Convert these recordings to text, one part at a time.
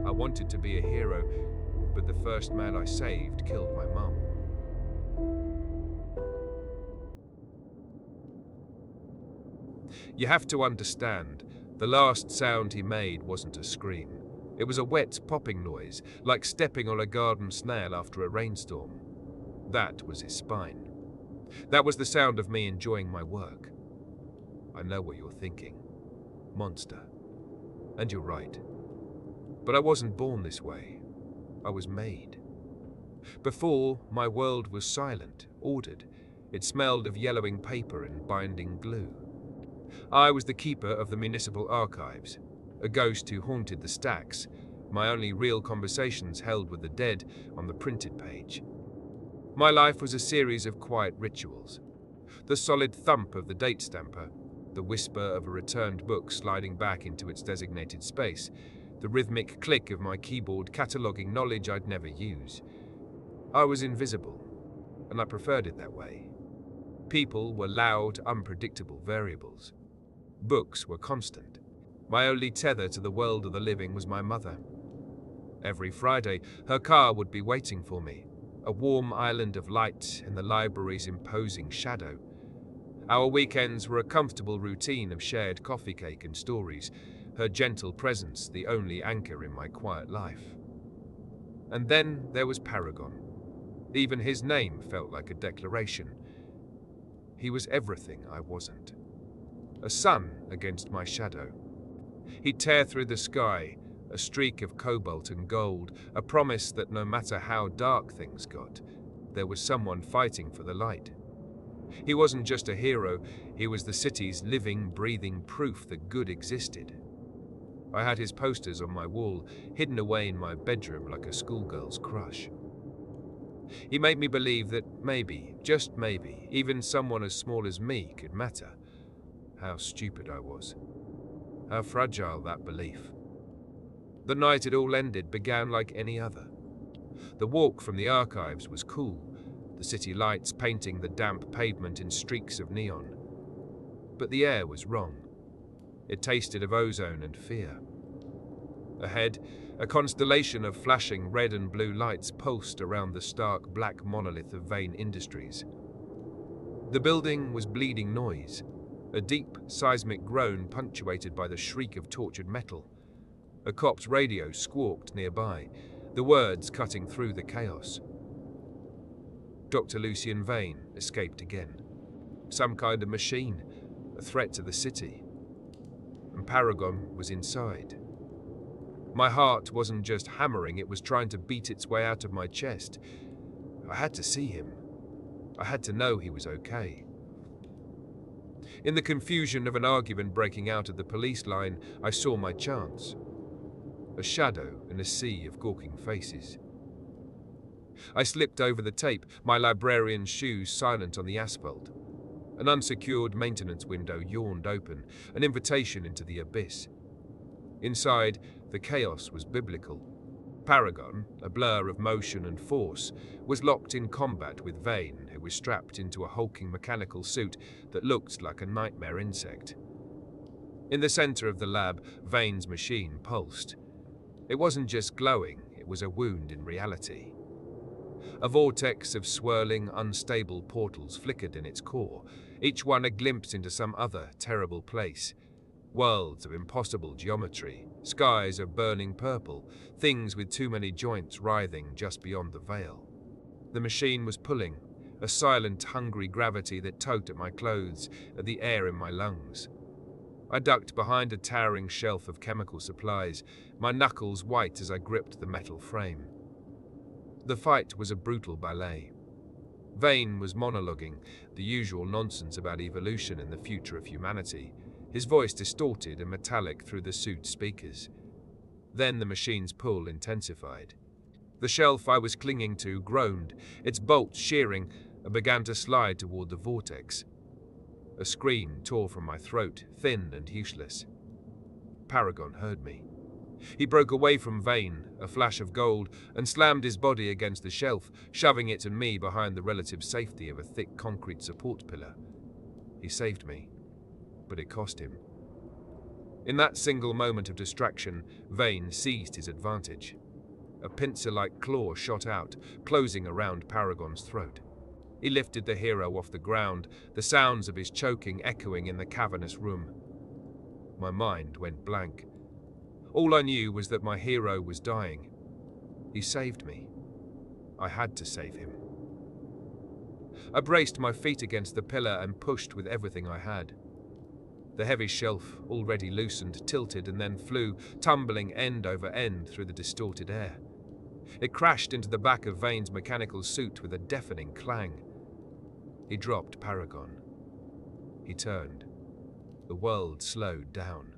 I wanted to be a hero, but the first man I saved killed my mum. You have to understand, the last sound he made wasn't a scream. It was a wet popping noise, like stepping on a garden snail after a rainstorm. That was his spine. That was the sound of me enjoying my work. I know what you're thinking. Monster. And you're right. But I wasn't born this way. I was made. Before, my world was silent, ordered. It smelled of yellowing paper and binding glue. I was the keeper of the municipal archives, a ghost who haunted the stacks, my only real conversations held with the dead on the printed page. My life was a series of quiet rituals. The solid thump of the date stamper, the whisper of a returned book sliding back into its designated space, the rhythmic click of my keyboard cataloguing knowledge I'd never use. I was invisible, and I preferred it that way. People were loud, unpredictable variables. Books were constant. My only tether to the world of the living was my mother. Every Friday, her car would be waiting for me, a warm island of light in the library's imposing shadow. Our weekends were a comfortable routine of shared coffee cake and stories, her gentle presence the only anchor in my quiet life. And then there was Paragon. Even his name felt like a declaration. He was everything I wasn't. A sun against my shadow. He'd tear through the sky, a streak of cobalt and gold, a promise that no matter how dark things got, there was someone fighting for the light. He wasn't just a hero, he was the city's living, breathing proof that good existed. I had his posters on my wall, hidden away in my bedroom like a schoolgirl's crush. He made me believe that maybe, just maybe, even someone as small as me could matter. How stupid I was. How fragile that belief. The night it all ended began like any other. The walk from the archives was cool, the city lights painting the damp pavement in streaks of neon. But the air was wrong. It tasted of ozone and fear. Ahead, a constellation of flashing red and blue lights pulsed around the stark black monolith of Vane Industries. The building was bleeding noise, a deep seismic groan punctuated by the shriek of tortured metal. A cop's radio squawked nearby, the words cutting through the chaos. Dr. Lucien Vane escaped again. Some kind of machine, a threat to the city. And Paragon was inside. My heart wasn't just hammering, it was trying to beat its way out of my chest. I had to see him. I had to know he was okay. In the confusion of an argument breaking out at the police line, I saw my chance. A shadow in a sea of gawking faces. I slipped over the tape, my librarian's shoes silent on the asphalt. An unsecured maintenance window yawned open, an invitation into the abyss. Inside, the chaos was biblical. Paragon, a blur of motion and force, was locked in combat with Vane, who was strapped into a hulking mechanical suit that looked like a nightmare insect. In the center of the lab, Vane's machine pulsed. It wasn't just glowing, it was a wound in reality. A vortex of swirling, unstable portals flickered in its core, each one a glimpse into some other terrible place. Worlds of impossible geometry, skies of burning purple, things with too many joints writhing just beyond the veil. The machine was pulling, a silent, hungry gravity that tugged at my clothes, at the air in my lungs. I ducked behind a towering shelf of chemical supplies, my knuckles white as I gripped the metal frame. The fight was a brutal ballet. Vane was monologuing, the usual nonsense about evolution and the future of humanity, his voice distorted and metallic through the suit's speakers. Then the machine's pull intensified. The shelf I was clinging to groaned, its bolts shearing, and began to slide toward the vortex. A scream tore from my throat, thin and useless. Paragon heard me. He broke away from Vane, a flash of gold, and slammed his body against the shelf, shoving it and me behind the relative safety of a thick concrete support pillar. He saved me, but it cost him. In that single moment of distraction, Vane seized his advantage. A pincer-like claw shot out, closing around Paragon's throat. He lifted the hero off the ground, the sounds of his choking echoing in the cavernous room. My mind went blank. All I knew was that my hero was dying. He saved me. I had to save him. I braced my feet against the pillar and pushed with everything I had. The heavy shelf, already loosened, tilted and then flew, tumbling end over end through the distorted air. It crashed into the back of Vane's mechanical suit with a deafening clang. He dropped Paragon. He turned. The world slowed down.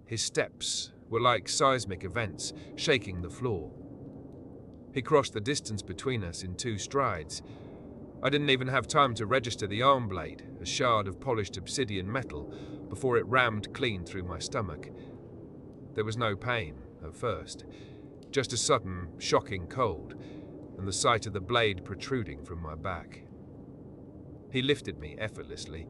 His steps were like seismic events, shaking the floor. He crossed the distance between us in 2 strides. I didn't even have time to register the arm blade, a shard of polished obsidian metal, before it rammed clean through my stomach. There was no pain at first, just a sudden, shocking cold, and the sight of the blade protruding from my back. He lifted me effortlessly,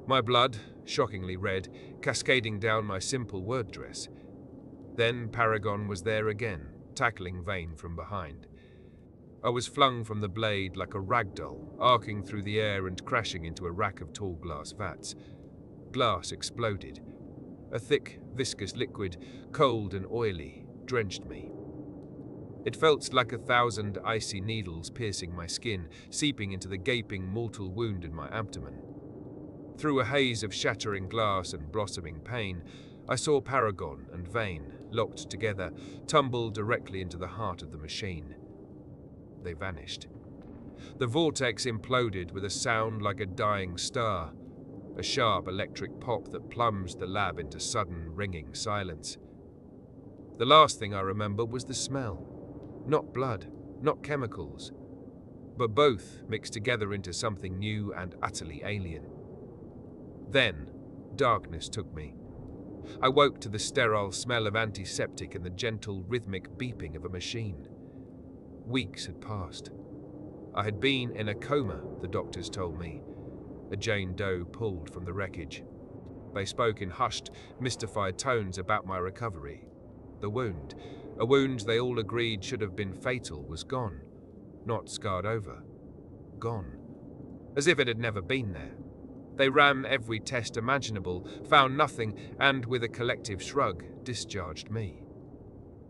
my blood, shockingly red, cascading down my simple word dress. Then Paragon was there again, tackling Vane from behind. I was flung from the blade like a ragdoll, arcing through the air and crashing into a rack of tall glass vats. Glass exploded. A thick, viscous liquid, cold and oily, drenched me. It felt like 1,000 icy needles piercing my skin, seeping into the gaping mortal wound in my abdomen. Through a haze of shattering glass and blossoming pain, I saw Paragon and Vane, locked together, tumble directly into the heart of the machine. They vanished. The vortex imploded with a sound like a dying star, a sharp electric pop that plunged the lab into sudden, ringing silence. The last thing I remember was the smell. Not blood, not chemicals, but both mixed together into something new and utterly alien. Then, darkness took me. I woke to the sterile smell of antiseptic and the gentle, rhythmic beeping of a machine. Weeks had passed. I had been in a coma, the doctors told me. A Jane Doe pulled from the wreckage. They spoke in hushed, mystified tones about my recovery. The wound, a wound they all agreed should have been fatal, was gone. Not scarred over. Gone. As if it had never been there. They ran every test imaginable, found nothing, and with a collective shrug, discharged me.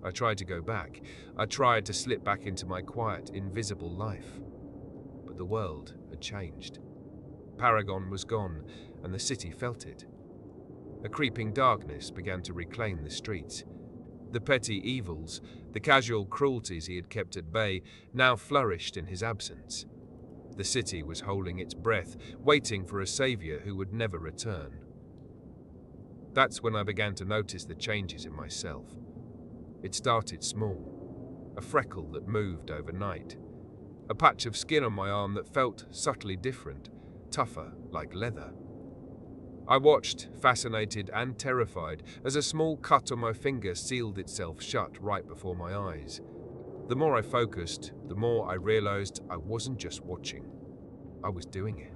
I tried to go back. I tried to slip back into my quiet, invisible life. But the world had changed. Paragon was gone, and the city felt it. A creeping darkness began to reclaim the streets. The petty evils, the casual cruelties he had kept at bay, now flourished in his absence. The city was holding its breath, waiting for a savior who would never return. That's when I began to notice the changes in myself. It started small. A freckle that moved overnight. A patch of skin on my arm that felt subtly different, tougher, like leather. I watched, fascinated and terrified, as a small cut on my finger sealed itself shut right before my eyes. The more I focused, the more I realized I wasn't just watching. I was doing it.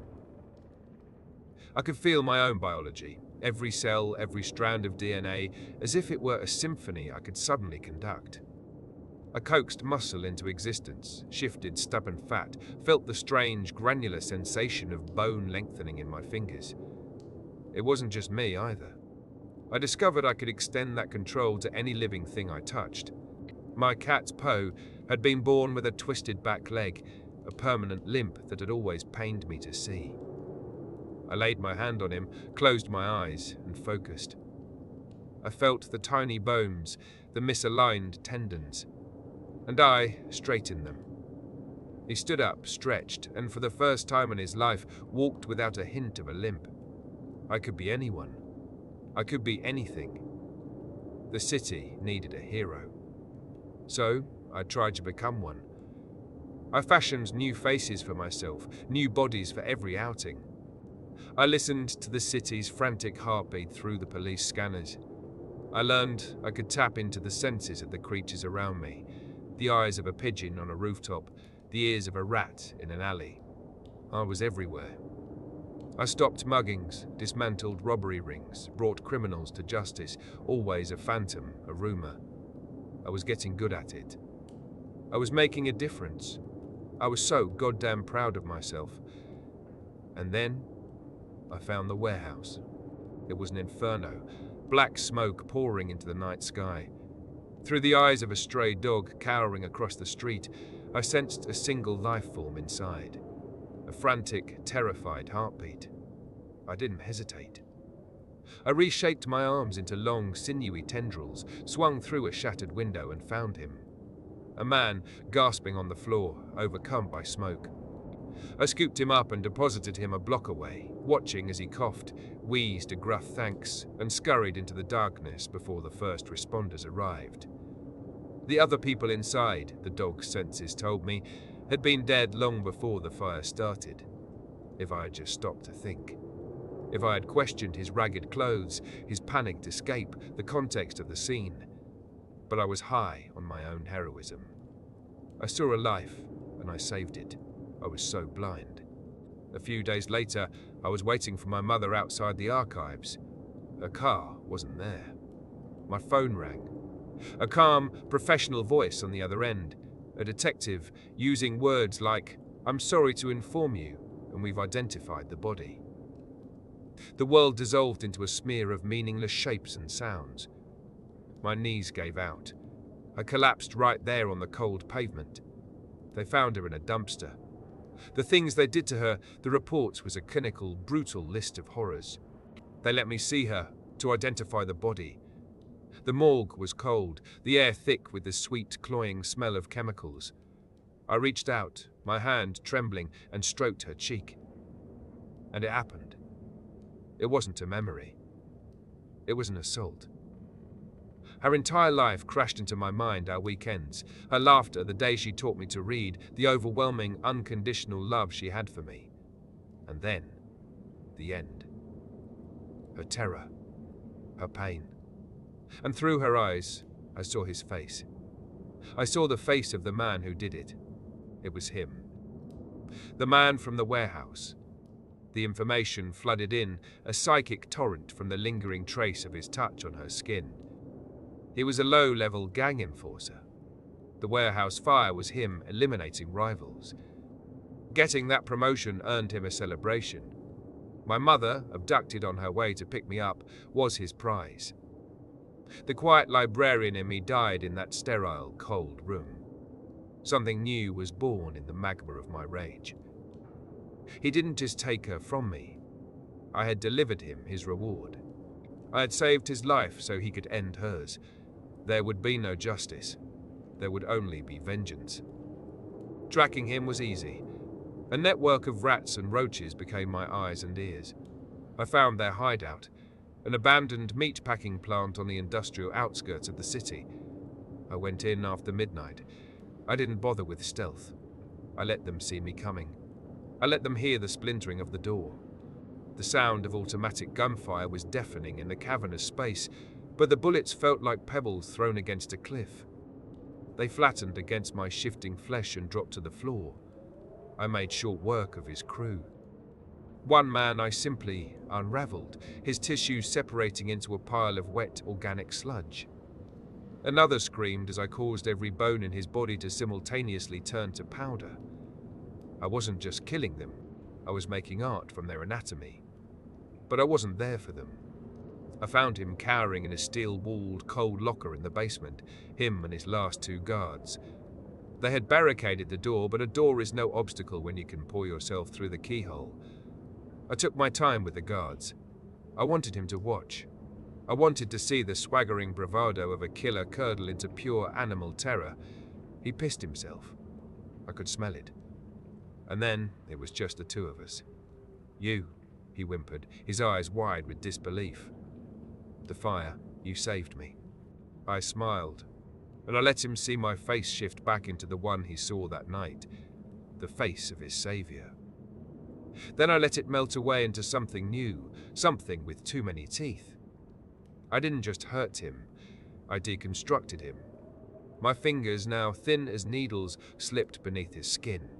I could feel my own biology, every cell, every strand of DNA, as if it were a symphony I could suddenly conduct. I coaxed muscle into existence, shifted stubborn fat, felt the strange, granular sensation of bone lengthening in my fingers. It wasn't just me either. I discovered I could extend that control to any living thing I touched. My cat, Poe, had been born with a twisted back leg, a permanent limp that had always pained me to see. I laid my hand on him, closed my eyes, and focused. I felt the tiny bones, the misaligned tendons, and I straightened them. He stood up, stretched, and for the first time in his life walked without a hint of a limp. I could be anyone. I could be anything. The city needed a hero. So, I tried to become one. I fashioned new faces for myself, new bodies for every outing. I listened to the city's frantic heartbeat through the police scanners. I learned I could tap into the senses of the creatures around me, the eyes of a pigeon on a rooftop, the ears of a rat in an alley. I was everywhere. I stopped muggings, dismantled robbery rings, brought criminals to justice, always a phantom, a rumor. I was getting good at it. I was making a difference. I was so goddamn proud of myself. And then I found the warehouse. It was an inferno, black smoke pouring into the night sky. Through the eyes of a stray dog cowering across the street, I sensed a single life form inside. A frantic, terrified heartbeat. I didn't hesitate. I reshaped my arms into long, sinewy tendrils, swung through a shattered window and found him. A man gasping on the floor, overcome by smoke. I scooped him up and deposited him a block away, watching as he coughed, wheezed a gruff thanks, and scurried into the darkness before the first responders arrived. The other people inside, the dog's senses told me, had been dead long before the fire started. If I had just stopped to think. If I had questioned his ragged clothes, his panicked escape, the context of the scene. But I was high on my own heroism. I saw a life, and I saved it. I was so blind. A few days later, I was waiting for my mother outside the archives. Her car wasn't there. My phone rang. A calm, professional voice on the other end. A detective using words like, "I'm sorry to inform you, and we've identified the body." The world dissolved into a smear of meaningless shapes and sounds. My knees gave out. I collapsed right there on the cold pavement. They found her in a dumpster. The things they did to her, the reports was a clinical, brutal list of horrors. They let me see her, to identify the body. The morgue was cold, the air thick with the sweet, cloying smell of chemicals. I reached out, my hand trembling, and stroked her cheek. And it happened. It wasn't a memory. It was an assault. Her entire life crashed into my mind, our weekends, her laughter, the day she taught me to read, the overwhelming, unconditional love she had for me. And then, the end. Her terror, her pain. And through her eyes, I saw his face. I saw the face of the man who did it. It was him. The man from the warehouse. The information flooded in, a psychic torrent from the lingering trace of his touch on her skin. He was a low-level gang enforcer. The warehouse fire was him eliminating rivals. Getting that promotion earned him a celebration. My mother, abducted on her way to pick me up, was his prize. The quiet librarian in me died in that sterile, cold room. Something new was born in the magma of my rage. He didn't just take her from me. I had delivered him his reward. I had saved his life so he could end hers. There would be no justice. There would only be vengeance. Tracking him was easy. A network of rats and roaches became my eyes and ears. I found their hideout, an abandoned meat-packing plant on the industrial outskirts of the city. I went in after midnight. I didn't bother with stealth. I let them see me coming. I let them hear the splintering of the door. The sound of automatic gunfire was deafening in the cavernous space, but the bullets felt like pebbles thrown against a cliff. They flattened against my shifting flesh and dropped to the floor. I made short work of his crew. One man I simply unraveled, his tissues separating into a pile of wet, organic sludge. Another screamed as I caused every bone in his body to simultaneously turn to powder. I wasn't just killing them, I was making art from their anatomy. But I wasn't there for them. I found him cowering in a steel-walled, cold locker in the basement, him and his last two guards. They had barricaded the door, but a door is no obstacle when you can pour yourself through the keyhole. I took my time with the guards. I wanted him to watch. I wanted to see the swaggering bravado of a killer curdle into pure animal terror. He pissed himself. I could smell it. And then it was just the two of us. "You," he whimpered, his eyes wide with disbelief. "The fire, you saved me." I smiled, and I let him see my face shift back into the one he saw that night, the face of his savior. Then I let it melt away into something new, something with too many teeth. I didn't just hurt him, I deconstructed him. My fingers, now thin as needles, slipped beneath his skin.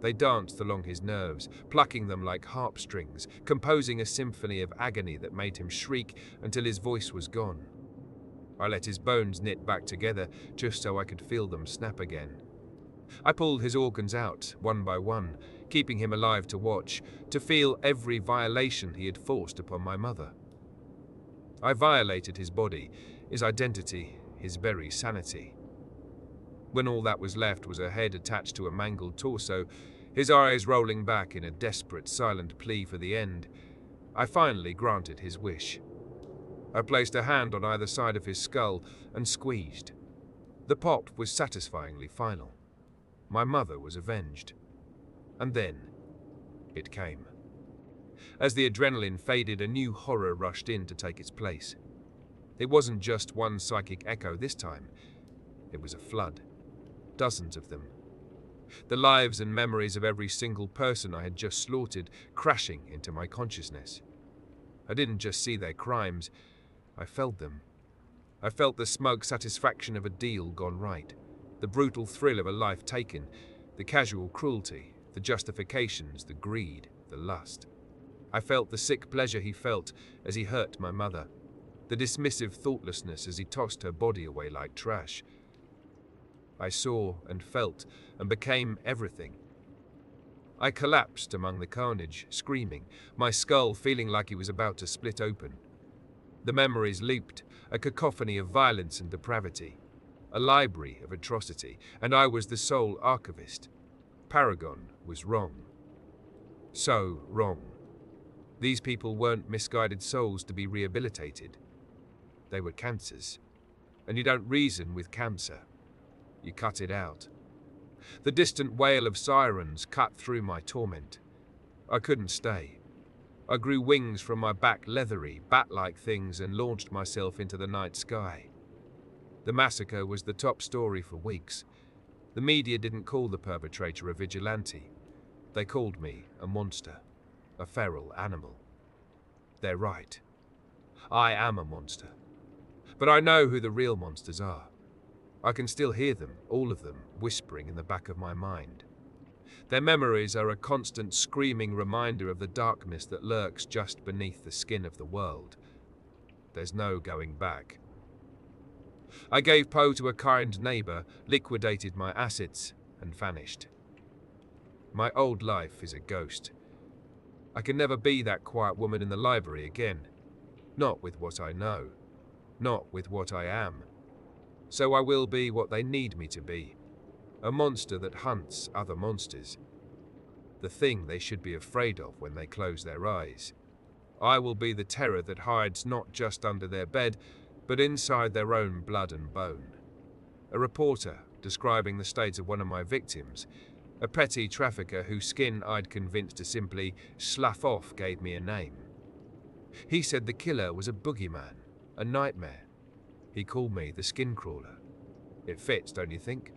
They danced along his nerves, plucking them like harp strings, composing a symphony of agony that made him shriek until his voice was gone. I let his bones knit back together just so I could feel them snap again. I pulled his organs out, one by one, keeping him alive to watch, to feel every violation he had forced upon my mother. I violated his body, his identity, his very sanity. When all that was left was a head attached to a mangled torso, his eyes rolling back in a desperate, silent plea for the end, I finally granted his wish. I placed a hand on either side of his skull and squeezed. The pop was satisfyingly final. My mother was avenged. And then, it came. As the adrenaline faded, a new horror rushed in to take its place. It wasn't just one psychic echo this time. It was a flood. Dozens of them. The lives and memories of every single person I had just slaughtered crashing into my consciousness. I didn't just see their crimes, I felt them. I felt the smug satisfaction of a deal gone right, the brutal thrill of a life taken, the casual cruelty, the justifications, the greed, the lust. I felt the sick pleasure he felt as he hurt my mother, the dismissive thoughtlessness as he tossed her body away like trash. I saw and felt and became everything. I collapsed among the carnage, screaming, my skull feeling like it was about to split open. The memories leaped, a cacophony of violence and depravity, a library of atrocity, and I was the sole archivist. Paragon was wrong. So wrong. These people weren't misguided souls to be rehabilitated. They were cancers. And you don't reason with cancer. You cut it out. The distant wail of sirens cut through my torment. I couldn't stay. I grew wings from my back, leathery, bat-like things, and launched myself into the night sky. The massacre was the top story for weeks. The media didn't call the perpetrator a vigilante. They called me a monster, a feral animal. They're right. I am a monster. But I know who the real monsters are. I can still hear them, all of them, whispering in the back of my mind. Their memories are a constant screaming reminder of the darkness that lurks just beneath the skin of the world. There's no going back. I gave Poe to a kind neighbor, liquidated my assets, and vanished. My old life is a ghost. I can never be that quiet woman in the library again. Not with what I know. Not with what I am. So I will be what they need me to be. A monster that hunts other monsters. The thing they should be afraid of when they close their eyes. I will be the terror that hides not just under their bed, but inside their own blood and bone. A reporter describing the state of one of my victims, a petty trafficker whose skin I'd convinced to simply slough off, gave me a name. He said the killer was a boogeyman, a nightmare. He called me the skin crawler. It fits, don't you think?